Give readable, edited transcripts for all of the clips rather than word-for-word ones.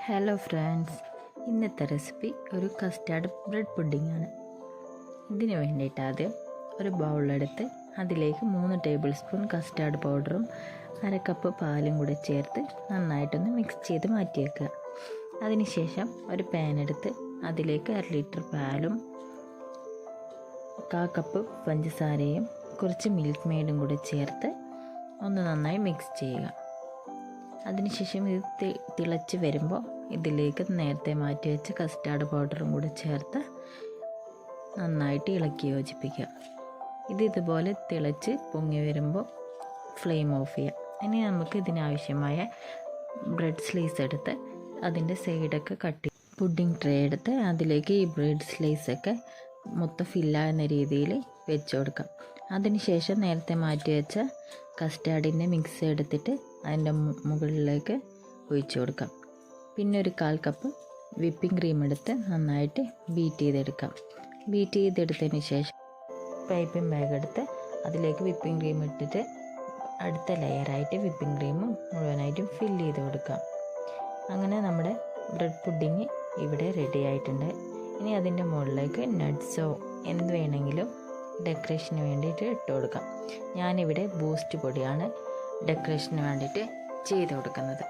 Hello friends, ഇന്നത്തെ recipe ഒരു custard bread pudding ആണ്. ഇതിന് വേണ്ടിയിട്ട് ആദ്യം ഒരു ബൗളെടുത്ത് അതിലേക്ക് 3 ടേബിൾ സ്പൂൺ കസ്റ്റാർഡ് പൗഡറും 1/2 കപ്പ് പാലും കൂടെ ചേർത്ത് നന്നായിട്ടൊന്ന് മിക്സ് ചെയ്ത് മാറ്റി വയ്ക്കുക. അതിനുശേഷം ഒരു പാൻ എടുത്ത് അതിലേക്ക് 1/2 ലിറ്റർ പാലും 1/4 കപ്പ് പഞ്ചസാരയും കുറച്ച് മിൽക്ക് മെയ്ഡും കൂടെ ചേർത്ത് ഒന്ന് നന്നായി മിക്സ് ചെയ്യുക. അതിനുശേഷം ഇത് തിളച്ച് വരുമ്പോൾ ഇതിലേക്ക് നേരത്തെ മാറ്റി വെച്ച കസ്റ്റാർഡ് പൗഡറും കൂടെ ചേർത്ത് നന്നായിട്ട് ഇളക്കി യോജിപ്പിക്കുക. ഇതുപോലെ തിളച്ച് പൊങ്ങി വരുമ്പോൾ ഫ്ലെയിം ഓഫ് ചെയ്യുക. ഇനി നമുക്ക് ഇതിനാവശ്യമായ ബ്രെഡ് സ്ലൈസ് എടുത്ത് അതിൻ്റെ സൈഡൊക്കെ കട്ട് പുഡിംഗ് ട്രേ എടുത്ത് അതിലേക്ക് ഈ ബ്രെഡ് സ്ലൈസൊക്കെ മൊത്തം ഫില്ലാകുന്ന രീതിയിൽ വെച്ച് കൊടുക്കാം. അതിനുശേഷം നേരത്തെ മാറ്റി വെച്ച കസ്റ്റാർഡിൻ്റെ മിക്സ് എടുത്തിട്ട് അതിൻ്റെ മുകളിലേക്ക് ഒഴിച്ച് കൊടുക്കാം. പിന്നെ ഒരു 1/4 കപ്പ് വിപ്പിംഗ് ക്രീം എടുത്ത് നന്നായിട്ട് ബീറ്റ് ചെയ്തെടുത്തതിന് ശേഷം പൈപ്പിംഗ് ബാഗ് എടുത്ത് അതിലേക്ക് വിപ്പിംഗ് ക്രീം ഇട്ടിട്ട് അടുത്ത ലെയറായിട്ട് വിപ്പിംഗ് ക്രീമും മുഴുവനായിട്ടും ഫില്ല് ചെയ്ത് കൊടുക്കാം. അങ്ങനെ നമ്മുടെ ബ്രെഡ് പുഡിങ് ഇവിടെ റെഡി ആയിട്ടുണ്ട്. ഇനി അതിൻ്റെ മുകളിലേക്ക് നട്ട്സോ എന്ത് വേണമെങ്കിലും ഡെക്കറേഷന് വേണ്ടിയിട്ട് ഇട്ട് കൊടുക്കാം. ഞാനിവിടെ ബൂസ്റ്റ് പൊടിയാണ് ഡെക്കറേഷന് വേണ്ടിയിട്ട് ചെയ്ത് കൊടുക്കുന്നത്.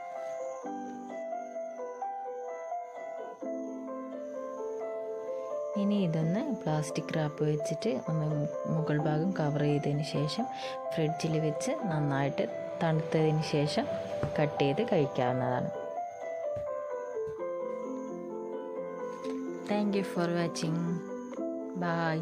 ഇനി ഇതൊന്ന് പ്ലാസ്റ്റിക് റാപ്പ് വെച്ചിട്ട് ഒന്ന് മുകൾ ഭാഗം കവർ ചെയ്തതിന് ശേഷം ഫ്രിഡ്ജിൽ വെച്ച് നന്നായിട്ട് തണുത്തതിന് ശേഷം കട്ട് ചെയ്ത് കഴിക്കാവുന്നതാണ്. Thank you for watching. By.